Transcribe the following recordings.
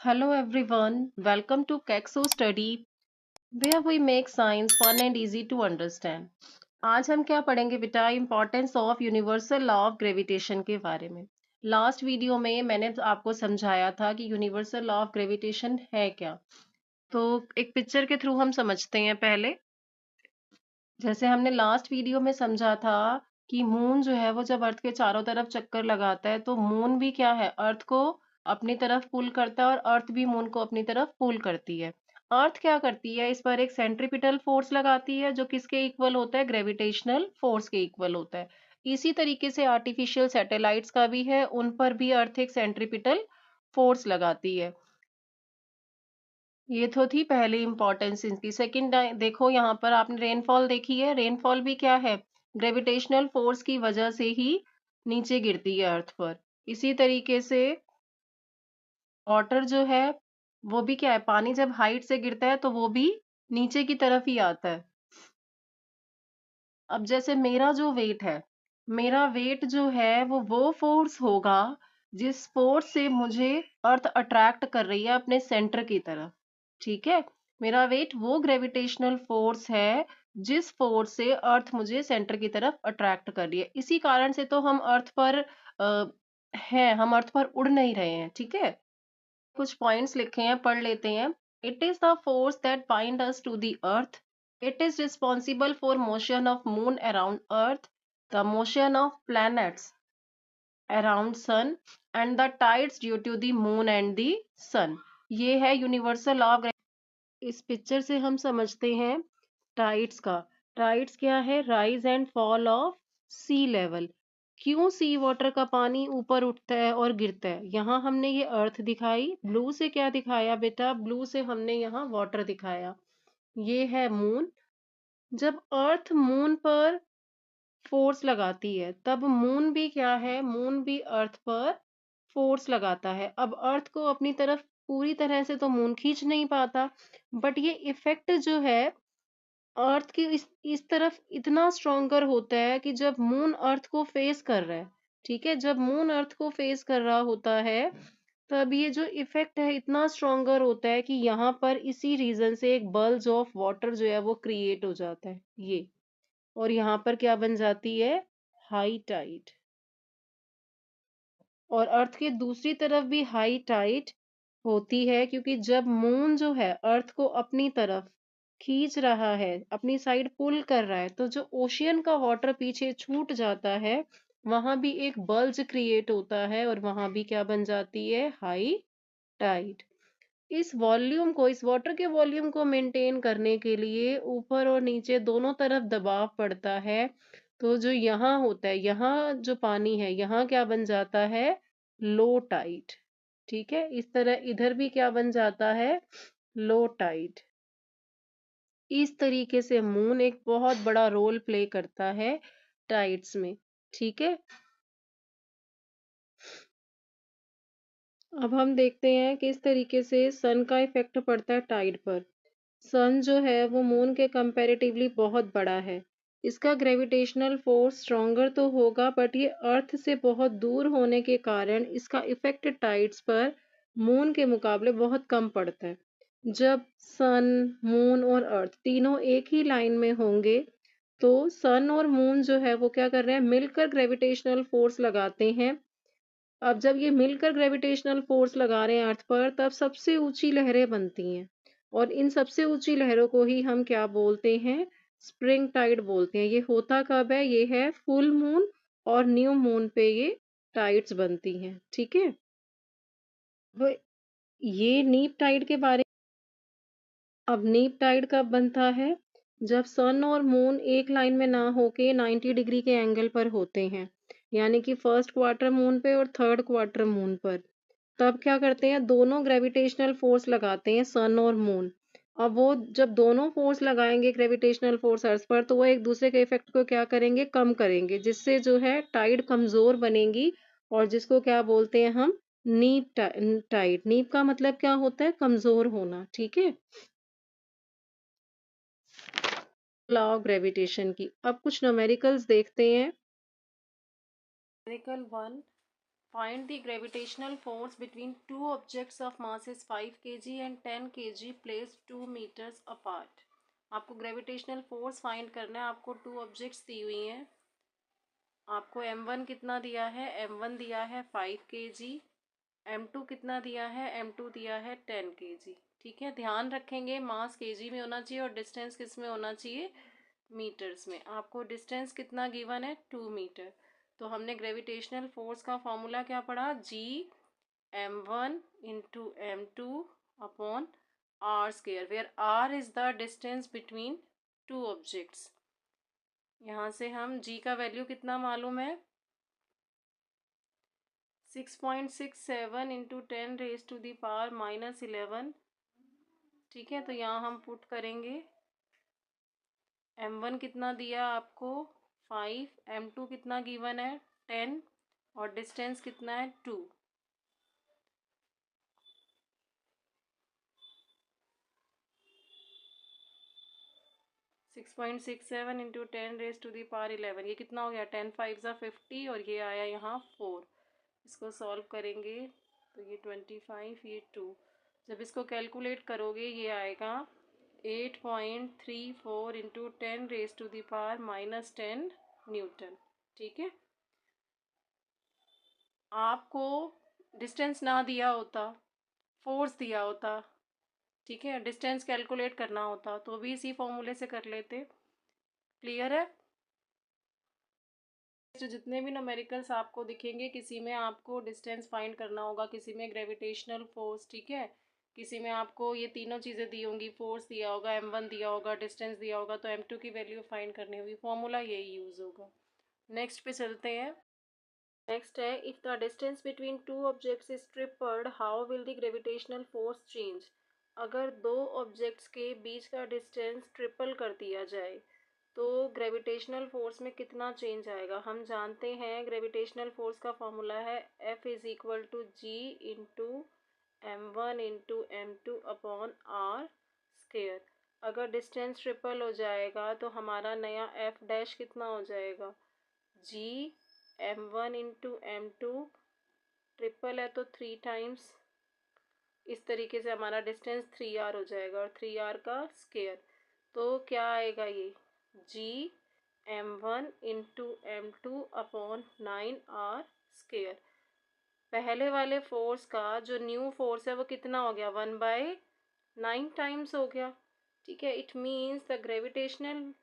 Hello everyone, welcome to Kexo Study, where we make science fun and easy to understand. आज हम क्या पढ़ेंगे बेटा? Importance of universal law of gravitation के बारे में। लास्ट वीडियो में मैंने आपको समझाया था कि यूनिवर्सल लॉ ऑफ ग्रेविटेशन है क्या। तो एक पिक्चर के थ्रू हम समझते हैं पहले। जैसे हमने लास्ट वीडियो में समझा था कि मून जो है वो जब अर्थ के चारों तरफ चक्कर लगाता है तो मून भी क्या है, अर्थ को अपनी तरफ पुल करता है और अर्थ भी मून को अपनी तरफ पुल करती है। अर्थ क्या करती है, इस पर एक सेंट्रीपिटल फोर्स लगाती है जो किसके इक्वल होता है, ग्रेविटेशनल फोर्स के इक्वल होता है। इसी तरीके से आर्टिफिशियल सैटेलाइट्स का भी है, उन पर भी अर्थ एक सेंट्रीपिटल फोर्स लगाती है। ये तो थी पहली इंपॉर्टेंस इनकी। सेकंड देखो, यहाँ पर आपने रेनफॉल देखी है, रेनफॉल भी क्या है, ग्रेविटेशनल फोर्स की वजह से ही नीचे गिरती है अर्थ पर। इसी तरीके से वाटर जो है वो भी क्या है, पानी जब हाइट से गिरता है तो वो भी नीचे की तरफ ही आता है। अब जैसे मेरा जो वेट है, मेरा वेट जो है वो फोर्स होगा जिस फोर्स से मुझे अर्थ अट्रैक्ट कर रही है अपने सेंटर की तरफ। ठीक है, मेरा वेट वो ग्रेविटेशनल फोर्स है जिस फोर्स से अर्थ मुझे सेंटर की तरफ अट्रैक्ट कर रही है। इसी कारण से तो हम अर्थ पर हैं, हम अर्थ पर उड़ नहीं रहे हैं। ठीक है, कुछ पॉइंट्स लिखे हैं, पढ़ लेते हैं। It is the force that bind us to the earth. It is responsible for motion of moon around earth, the motion of planets around sun, and the tides due to the moon and the sun. ये है universal law of. इस picture से हम समझते हैं tides का। Tides क्या है, rise and fall of sea level. क्यों सी वाटर का पानी ऊपर उठता है और गिरता है? यहाँ हमने ये अर्थ दिखाई, ब्लू से क्या दिखाया बेटा, ब्लू से हमने यहाँ वाटर दिखाया। ये है मून। जब अर्थ मून पर फोर्स लगाती है तब मून भी क्या है, मून भी अर्थ पर फोर्स लगाता है। अब अर्थ को अपनी तरफ पूरी तरह से तो मून खींच नहीं पाता, बट ये इफेक्ट जो है अर्थ की इस तरफ इतना स्ट्रोंगर होता है कि जब मून अर्थ को फेस कर रहा है, ठीक है, जब मून अर्थ को फेस कर रहा होता है तब ये जो इफेक्ट है इतना स्ट्रोंगर होता है कि यहाँ पर इसी रीजन से एक बल्ज ऑफ वाटर जो है वो क्रिएट हो जाता है ये। और यहाँ पर क्या बन जाती है, हाई टाइड। और अर्थ के दूसरी तरफ भी हाई टाइड होती है, क्योंकि जब मून जो है अर्थ को अपनी तरफ खींच रहा है, अपनी साइड पुल कर रहा है, तो जो ओशियन का वाटर पीछे छूट जाता है वहां भी एक बल्ज क्रिएट होता है और वहां भी क्या बन जाती है, हाई टाइड। इस वॉल्यूम को, इस वाटर के वॉल्यूम को मेंटेन करने के लिए ऊपर और नीचे दोनों तरफ दबाव पड़ता है। तो जो यहाँ होता है, यहाँ जो पानी है यहाँ क्या बन जाता है, लो टाइड। ठीक है, इस तरह इधर भी क्या बन जाता है, लो टाइड। इस तरीके से मून एक बहुत बड़ा रोल प्ले करता है टाइड्स में। ठीक है, अब हम देखते हैं किस तरीके से सन का इफेक्ट पड़ता है टाइड पर। सन जो है वो मून के कंपैरेटिवली बहुत बड़ा है। इसका ग्रेविटेशनल फोर्स स्ट्रॉन्गर तो होगा, बट ये अर्थ से बहुत दूर होने के कारण इसका इफेक्ट टाइड्स पर मून के मुकाबले बहुत कम पड़ता है। जब सन, मून और अर्थ तीनों एक ही लाइन में होंगे तो सन और मून जो है वो क्या कर रहे हैं, मिलकर ग्रेविटेशनल फोर्स लगाते हैं। अब जब ये मिलकर ग्रेविटेशनल फोर्स लगा रहे हैं अर्थ पर, तब सबसे ऊंची लहरें बनती हैं। और इन सबसे ऊंची लहरों को ही हम क्या बोलते हैं, स्प्रिंग टाइड बोलते हैं। ये होता कब है, ये है फुल मून और न्यू मून पे ये टाइड्स बनती हैं। ठीक है, वो ये नीप टाइड के बारे। अब नीप टाइड कब बनता है, जब सन और मून एक लाइन में ना होके 90 डिग्री के एंगल पर होते हैं, यानी कि फर्स्ट क्वार्टर मून पे और थर्ड क्वार्टर मून पर। तब क्या करते हैं, दोनों ग्रेविटेशनल फोर्स लगाते हैं सन और मून। अब वो जब दोनों फोर्स लगाएंगे ग्रेविटेशनल फोर्स अर्थ पर, तो वो एक दूसरे के इफेक्ट को क्या करेंगे, कम करेंगे, जिससे जो है टाइड कमजोर बनेगी। और जिसको क्या बोलते हैं हम, नीप टाइड। नीप का मतलब क्या होता है, कमजोर होना। ठीक है, लॉ ऑफ ग्रेविटेशन की। अब कुछ न्यूमेरिकल्स देखते हैं। Numerical 1, Find the gravitational force between two objects of masses 5 kg and 10 kg placed 2 meters apart. आपको ग्रेविटेशनल फोर्स फाइंड करना है। आपको टू ऑब्जेक्ट्स दी हुई हैं। आपको m1 कितना दिया है? m1 दिया है 5 kg। m2 कितना दिया है? m2 दिया है 10 kg। ठीक है, ध्यान रखेंगे मास kg में होना चाहिए और डिस्टेंस किस में होना चाहिए? मीटर्स में। आपको डिस्टेंस कितना गिवन है? 2 मीटर। तो हमने ग्रेविटेशनल फोर्स का फॉर्मूला क्या पढ़ा? G m1 into m2 upon r square, where r is the distance between two objects. यहाँ से हम g का वैल्यू कितना मालूम है? 6.67 इंटू 10⁻⁻11। ठीक है, तो यहाँ हम पुट करेंगे। m1 कितना दिया आपको? 5। m2 कितना गिवन है? 10। और डिस्टेंस कितना है? 2। 6.67 इंटू 10⁻11, ये कितना हो गया? 10 5 ज़ा 50 और ये आया यहाँ 4। इसको सॉल्व करेंगे तो ये 25, ये 2। जब इसको कैलकुलेट करोगे ये आएगा 8.34 इंटू 10⁻⁻10 न्यूटन। ठीक है, आपको डिस्टेंस ना दिया होता, फोर्स दिया होता, ठीक है, डिस्टेंस कैलकुलेट करना होता तो भी इसी फॉर्मूले से कर लेते। क्लियर है? तो जितने भी न्यूमेरिकल्स आपको दिखेंगे, किसी में आपको डिस्टेंस फाइंड करना होगा, किसी में ग्रेविटेशनल फोर्स, ठीक है, किसी में आपको ये तीनों चीज़ें दी होंगी, फोर्स दिया होगा, m1 दिया होगा, डिस्टेंस दिया होगा, तो m2 की वैल्यू फाइंड करनी होगी। फॉर्मूला यही यूज़ होगा। नेक्स्ट पे चलते हैं। नेक्स्ट है, if the distance between two objects is tripled how will the gravitational force change. अगर दो ऑब्जेक्ट्स के बीच का डिस्टेंस ट्रिपल कर दिया जाए तो ग्रेविटेशनल फोर्स में कितना चेंज आएगा? हम जानते हैं ग्रेविटेशनल फोर्स का फॉर्मूला है F is equal to G into m1 into m2 upon r square. अगर डिस्टेंस ट्रिपल हो जाएगा तो हमारा नया F डैश कितना हो जाएगा? जी m1 इंटू m2, ट्रिपल है तो 3 टाइम्स, इस तरीके से हमारा डिस्टेंस 3r हो जाएगा और 3r का स्क्वेयर। तो क्या आएगा ये? G m1 into m2 upon 9r square. पहले वाले फोर्स का जो न्यू फोर्स है वो कितना हो गया? 1/9 टाइम्स हो गया। ठीक है, it means the gravitational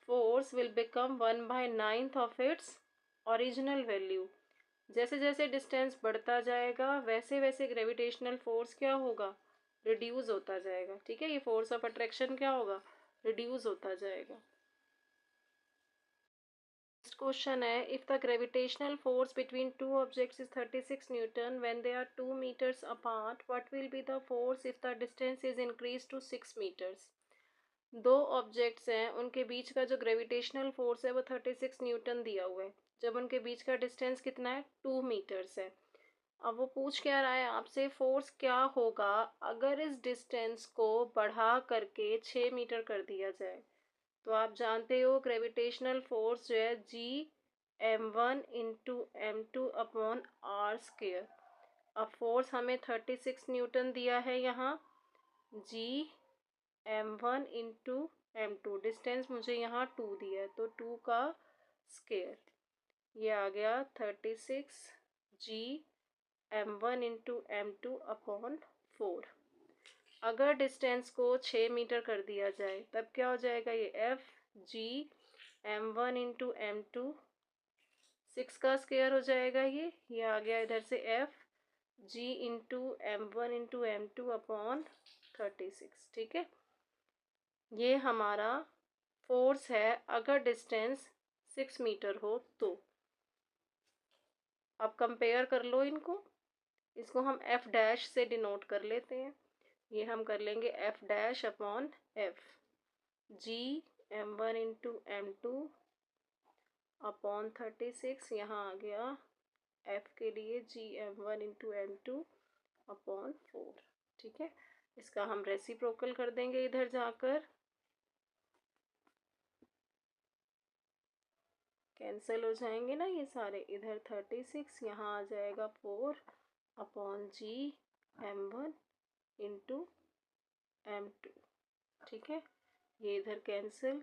force will become 1/9 of its original value. जैसे जैसे डिस्टेंस बढ़ता जाएगा वैसे वैसे ग्रेविटेशनल फोर्स क्या होगा? रिड्यूस होता जाएगा। ठीक है, ये फोर्स ऑफ अट्रैक्शन क्या होगा? रिड्यूस होता जाएगा। नेक्स्ट क्वेश्चन है, if the gravitational force between two objects is 36 newton when they are 2 metres apart, what will be the force if the distance is increase to 6 metres. दो objects हैं, उनके बीच का जो ग्रेविटेशनल फोर्स है वो 36 Newton दिया हुआ है, जब उनके बीच का डिस्टेंस कितना है? 2 मीटर्स है। अब वो पूछ क्या रहा है आपसे? फोर्स क्या होगा अगर इस डिस्टेंस को बढ़ा करके 6 मीटर कर दिया जाए। तो आप जानते हो ग्रेविटेशनल फोर्स जो है G m1 into m2 upon r square. अब फोर्स हमें 36 न्यूटन दिया है यहाँ, G m1 into m2, distance मुझे यहाँ 2 दिया है तो 2 का स्क्वेयर, ये आ गया 36 G m1 into m2 upon 4। अगर डिस्टेंस को 6 मीटर कर दिया जाए तब क्या हो जाएगा? ये F G m1 into m2, 6 का स्क्वायर हो जाएगा, ये आ गया इधर से F G into m1 into m2 upon 36। ठीक है, ये हमारा फोर्स है अगर डिस्टेंस 6 मीटर हो तो। अब कंपेयर कर लो इनको, इसको हम F डैश से डिनोट कर लेते हैं। ये हम कर लेंगे F dash upon F, G m1 into m2 upon 36, यहाँ आ गया F के लिए G m1 into m2 upon 4। ठीक है, इसका हम रेसिप्रोकल कर देंगे इधर जाकर। कैंसिल हो जाएंगे ना ये सारे, इधर 36, यहाँ आ जाएगा 4/g m1 इंटू m2। ठीक है, ये इधर कैंसिल,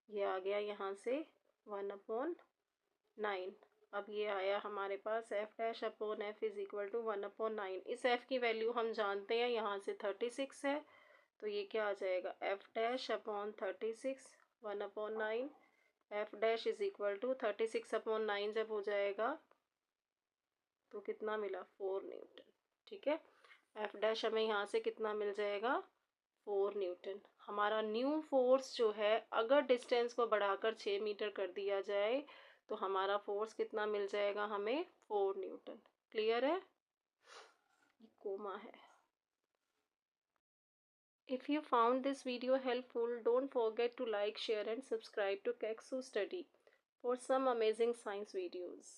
ये आ गया यहाँ से 1/9। अब ये आया हमारे पास f' इज इक्वल टू 1/9। इस f की वैल्यू हम जानते हैं, यहाँ से 36 है, तो ये क्या आ जाएगा f'/36 1/9। f' is equal to 36/9 जब हो जाएगा तो कितना मिला 4 न्यूटन। ठीक है, f' हमें यहाँ से कितना मिल जाएगा 4 न्यूटन। हमारा न्यू फोर्स जो है, अगर डिस्टेंस को बढ़ाकर 6 मीटर कर दिया जाए तो हमारा फोर्स कितना मिल जाएगा हमें 4 न्यूटन। क्लियर है, कोमा है। If you found this video helpful, don't forget to like, share and subscribe to Keksu Study for some amazing science videos.